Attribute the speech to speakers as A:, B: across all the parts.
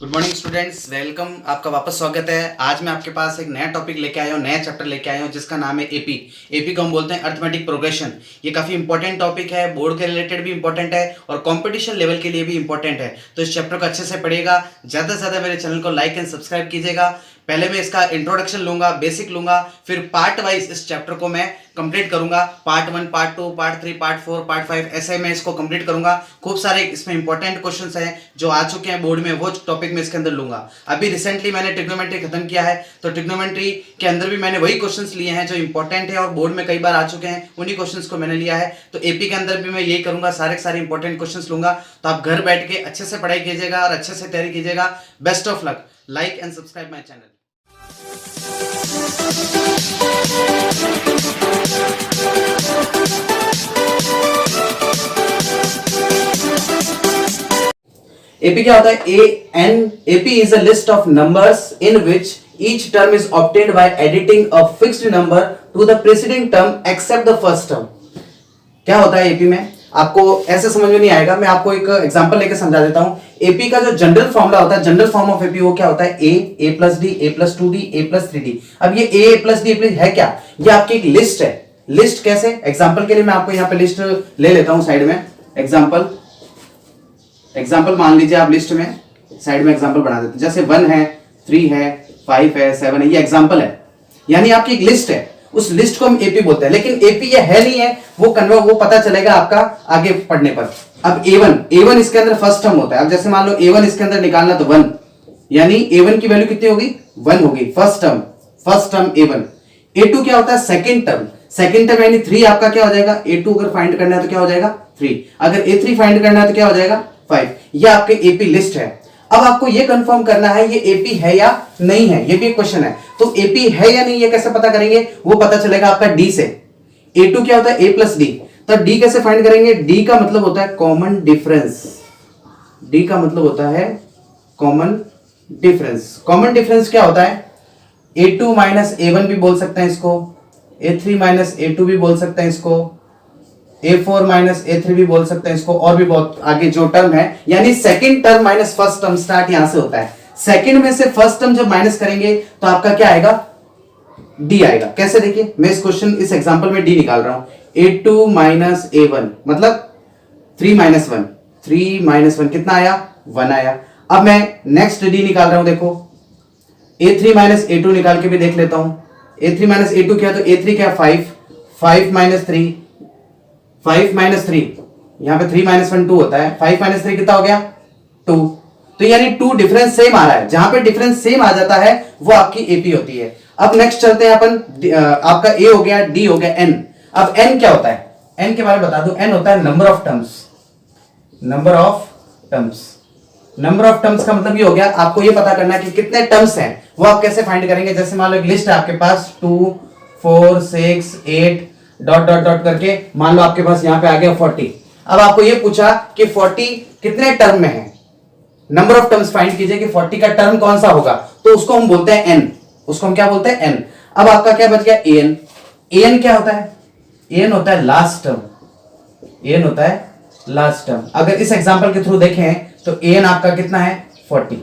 A: Good morning students, welcome. आपका वापस स्वागत है। आज मैं आपके पास एक नया टॉपिक लेके आया हूँ, नया चैप्टर लेके आया हूँ जिसका नाम है एपी। एपी को हम बोलते हैं अर्थमेटिक प्रोग्रेशन। ये काफ़ी इंपॉर्टेंट टॉपिक है, बोर्ड के रिलेटेड भी इंपॉर्टेंट है और कंपटीशन लेवल के लिए भी इंपॉर्टेंट है। तो इस चैप्टर को अच्छे से पढ़िएगा, ज़्यादा से ज़्यादा मेरे चैनल को लाइक एंड सब्सक्राइब कीजिएगा। पहले मैं इसका इंट्रोडक्शन लूंगा, बेसिक लूंगा, फिर पार्ट वाइज इस चैप्टर को मैं कंप्लीट करूंगा। Part 1, part 2, part 3, part 4, part 5 ऐसे मैं इसको कंप्लीट करूंगा। खूब सारे इसमें इंपॉर्टेंट क्वेश्चंस हैं जो आ चुके हैं बोर्ड में, वो टॉपिक में इसके अंदर लूंगा। अभी रिसेंटली मैंने ट्रिग्नोमेट्री खत्म किया है, तो ट्रिग्नोमेट्री के अंदर भी मैंने वही क्वेश्चंस लिए हैं जो इंपॉर्टेंट है और बोर्ड में कई बार आ चुके हैं, उन्हीं क्वेश्चंस को मैंने लिया है। तो एपी के अंदर भी मैं यही करूंगा, सारे के सारे इंपॉर्टेंट क्वेश्चंस लूंगा। तो आप घर बैठ के अच्छे से पढ़ाई कीजिएगा और अच्छे से तैयारी कीजिएगा। Best of luck. Like and subscribe my channel. AP क्या होता है? AP is a list of numbers in which each term is obtained by adding a fixed number to the preceding term except the first term. क्या होता है AP में? आपको ऐसे समझ में नहीं आएगा, मैं आपको एक एग्जांपल लेकर समझा देता हूं। एपी का जो जनरल फॉर्मूला होता है, जनरल फॉर्म ऑफ एपी, वो क्या होता है? ए प्लस डी, ए प्लस 2डी, ए प्लस 3डी। अब ये ए प्लस डी है क्या? ये आपकी एक लिस्ट है। लिस्ट कैसे? एग्जांपल के लिए मैं आपको यहाँ पे लिस्ट ले लेता हूं साइड में। एग्जाम्पल मान लीजिए, आप लिस्ट में साइड में एग्जाम्पल बना देते हैं। जैसे 1 है, 3 है, 5 है, 7 है, ये एग्जाम्पल है, यानी आपकी एक लिस्ट है। उस लिस्ट को हम एपी बोलते हैं, लेकिन एपी ये है नहीं है, वो पता चलेगा आपका आगे पढ़ने पर। अब A1 इसके अंदर फर्स्ट टर्म होता है। अब जैसे मान लो A1 इसके अंदर निकालना तो 1, यानी A1 की वैल्यू कितनी होगी? 1 होगी। First term A1। A2 क्या होता है? सेकंड टर्म यानी 3 आपका क्या हो जाएगा? A2 अगर फाइंड करना है तो क्या हो जाएगा? 3। अगर A3 फाइंड करना है तो क्या हो जाएगा? 5। ये आपके एपी लिस्ट है। अब आपको ये कंफर्म करना है ये एपी है या नहीं है, ये भी एक क्वेश्चन है। तो एपी है या नहीं ये कैसे पता करेंगे? वो पता चलेगा आपका डी से। A2 क्या होता है? A plus D. तो डी कैसे फाइंड करेंगे? डी का मतलब होता है कॉमन डिफरेंस। डी का मतलब होता है कॉमन डिफरेंस। कॉमन डिफरेंस क्या होता है? A2 माइनस A1 भी बोल सकते हैं इसको, A3 माइनस A2 भी बोल सकते हैं इसको, A4 माइनस A3 भी बोल सकते हैं इसको, और भी बहुत आगे जो टर्म है, यानी second term minus first term start यहां से होता है। सेकंड में से फर्स्ट टर्म जब माइनस करेंगे तो आपका क्या आएगा? डी आएगा। कैसे? देखिए, मैं इस एग्जांपल में डी निकाल रहा हूं। A2 माइनस A1 मतलब 3 माइनस 1, 3 माइनस 1 कितना आया? 1 आया। अब मैं नेक्स्ट डी निकाल रहा हूं, देखो A3 माइनस A2 निकाल के भी देख लेता हूं। A3 माइनस A2 क्या? तो A3 क्या? 5 माइनस 3, 5 माइनस 3, यहां पे 3 माइनस 1 2 होता है। 5 माइनस 3 कितना हो गया? 2। तो यानी 2 डिफरेंस सेम आ रहा है। जहां पे डिफरेंस सेम आ जाता है वो आपकी एपी होती है। अब नेक्स्ट चलते हैं अपन, आपका ए हो गया, डी हो गया, एन। अब एन क्या होता है? एन के बारे में बता दूं। एन होता है number of terms. Number of terms का मतलब ये हो गया, आपको ये पता करना है कि कितने टर्म्स हैं। वो आप कैसे फाइंड करेंगे? जैसे मान लो एक लिस्ट है आपके पास 2 4 6 8 डॉट डॉट डॉट करके, मान लो आपके पास यहां पे आ गया 40। अब आपको ये पूछा कि 40 कितने टर्म में है, नंबर ऑफ टर्म्स फाइंड कीजिए कि 40 का टर्म कौन सा होगा। तो उसको हम बोलते हैं एन। उसको हम क्या बोलते हैं? एन। अब आपका क्या बच गया? एन। एन क्या होता है? एन होता है लास्ट टर्म। एन होता है लास्ट टर्म। अगर इस एग्जांपल के थ्रू देखें तो एन आपका कितना है? 40।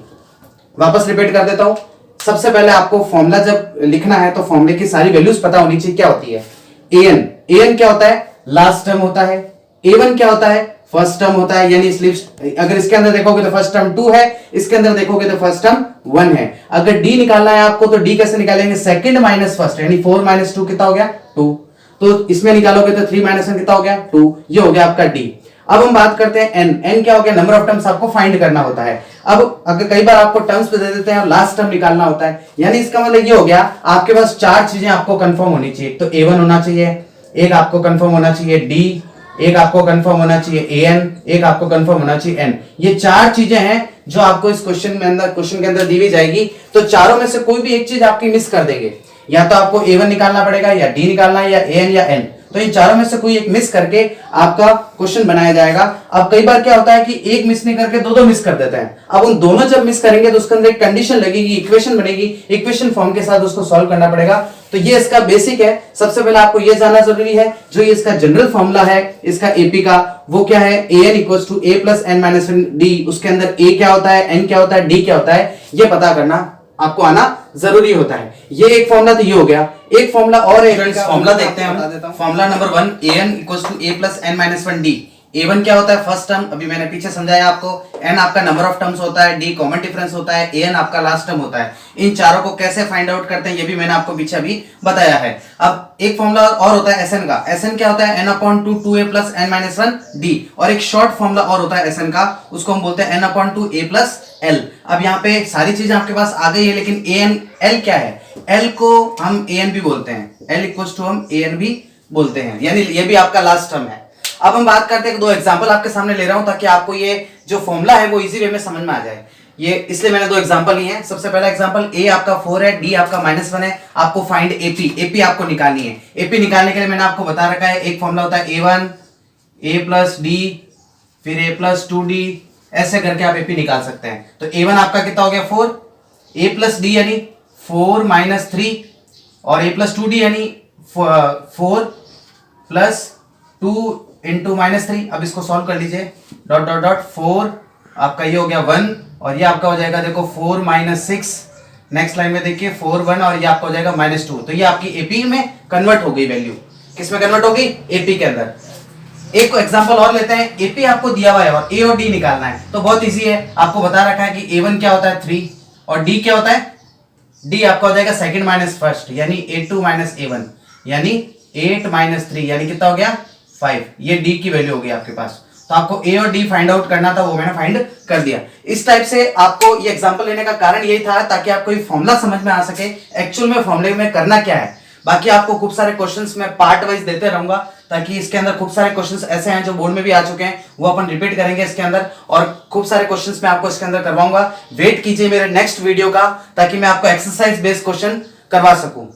A: वापस रिपीट कर देता हूं। सबसे पहले आपको फॉर्मूला जब लिखना है तो फॉर्मूले की सारी वैल्यूज पता होनी चाहिए। क्या होती है? एन क्या होता है? लास्ट टर्म होता है। A1 क्या होता है? फर्स्ट टर्म होता है। यानी अगर इसके अंदर देखोगे तो फर्स्ट टर्म 2 है, इसके अंदर देखोगे तो फर्स्ट टर्म 1 है। अगर डी निकालना है आपको तो डी कैसे निकालेंगे? सेकंड माइनस फर्स्ट, यानी 4 माइनस 2 कितना हो गया? 2। तो इसमें निकालोगे तो 3 माइनस 1 कितना हो गया? 2। ये हो गया आपका डी। अब हम बात करते हैं एन। एन क्या हो गया? नंबर ऑफ टर्म्स आपको फाइंड करना होता है। अब अगर कई बार आपको टर्म्स पे दे देते हैं और लास्ट टर्म निकालना होता है, यानी इसका मतलब ये हो गया आपके पास 4 चीजें आपको कंफर्म होनी चाहिए। तो A1 होना चाहिए, एक आपको कंफर्म होना चाहिए डी, एक आपको कंफर्म होना चाहिए एन, एक आपको कंफर्म होना चाहिए एन। ये 4 चीजें हैं जो आपको इस क्वेश्चन के अंदर दी हुई जाएगी। तो चारों में से कोई भी एक चीज आपकी मिस कर देंगे, या तो आपको A1 निकालना पड़ेगा, या डी निकालना है, या एन या एन। तो इन चारों में से कोई एक मिस करके आपका क्वेश्चन बनाया जाएगा। अब कई बार क्या होता है कि एक मिस नहीं करके दो मिस कर देते हैं। अब उन दोनों जब मिस करेंगे तो उसके अंदर एक कंडीशन लगेगी, इक्वेशन बनेगी, इक्वेशन फॉर्म के साथ उसको सॉल्व करना पड़ेगा। तो ये इसका बेसिक है। सबसे पहले आपको ये जानना जरूरी है, जो ये इसका जनरल फॉर्मूला है इसका एपी का, वो क्या है, an equals to a plus n minus d. उसके अंदर a क्या होता है, n क्या होता है, d क्या होता है, ये पता करना आपको आना जरूरी होता है। ये एक फॉर्मूला तो ये हो गया। एक फॉर्मूला और है, फॉर्मूला देखते हैं हम। Formula number 1, an equals to a plus n minus one d. A1 क्या होता है, फर्स्ट टर्म, अभी मैंने पीछे समझाया आपको। n आपका नंबर ऑफ टर्म्स होता है, d कॉमन डिफरेंस होता है, an आपका लास्ट टर्म होता है। इन चारों को कैसे फाइंड आउट करते हैं ये भी मैंने आपको पीछे अभी बताया है। अब एक फॉर्मूला और होता है Sn का। Sn क्या होता है, n upon 2 2a plus n minus one d। और एक शॉर्ट फॉर्मूला और होता है Sn का, उसको हम बोलते हैं n upon 2 a plus l। अब यहाँ पे सारी चीजें आपके पास आ गई है, लेकिन an l क्या है, l को हम an भी बोलते हैं, l इक्वल्स टू हम an भी बोलते हैं, यानी ये भी आपका लास्ट टर्म है। अब हम बात करते हैं, दो एग्जांपल आपके सामने ले रहा हूं ताकि आपको ये जो फॉर्मूला है वो इजी वे में समझ में आ जाए। ये इसलिए मैंने दो एग्जांपल लिए हैं। सबसे पहला एग्जांपल, a आपका 4 है, d आपका -1 है। आपको फाइंड एपी आपको निकालनी है। एपी निकालने के लिए मैंने आपको बता रखा है, एक फॉर्मूला होता है a1 a प्लस डी, फिर a प्लस 2d, ऐसे करके आप एपी निकाल सकते हैं। तो a1 आपका कितना हो गया 4, a प्लस डी यानी 4 माइनस 3, और a प्लस 2d यानी 4 प्लस 2 इंटू -3। अब इसको सॉल्व कर लीजिए, डॉट डॉट डॉट 4 आपका ये हो गया 1, और ये आपका हो जाएगा देखो 4 माइनस 6। नेक्स्ट लाइन में देखिए 4 1, और ये आपका हो जाएगा -2। तो ये आपकी एपी में कन्वर्ट हो गई, वैल्यू किस में कन्वर्ट हो गई, एपी के अंदर। एक एग्जांपल और लेते हैं। एपी आपको दिया हुआ है और ए और डी निकालना है, तो बहुत इजी है। आपको बता रखा है कि a1 क्या होता है 3, और d क्या होता है, d आपका हो जाएगा सेकंड माइनस फर्स्ट, यानी a2 माइनस a1, यानी 8 माइनस 3, यानी कितना हो गया 5। ये d की वैल्यू हो गई आपके पास। तो आपको a और d फाइंड आउट करना था, वो मैंने फाइंड कर दिया। इस टाइप से आपको ये एग्जांपल लेने का कारण यही था ताकि आपको ये फॉर्मूला समझ में आ सके एक्चुअल में फॉर्मूले में करना क्या है। बाकी आपको खूब सारे क्वेश्चंस मैं पार्ट वाइज देते रहूंगा, ताकि इसके अंदर खूब सारे क्वेश्चंस ऐसे हैं जो बोर्ड में भी आ चुके हैं, वो अपन रिपीट करेंगे इसके अंदर, और खूब सारे क्वेश्चंस मैं आपको इसके अंदर करवाऊंगा। वेट कीजिए मेरे नेक्स्ट वीडियो का, ताकि मैं आपको एक्सरसाइज बेस्ड क्वेश्चन करवा सकूं।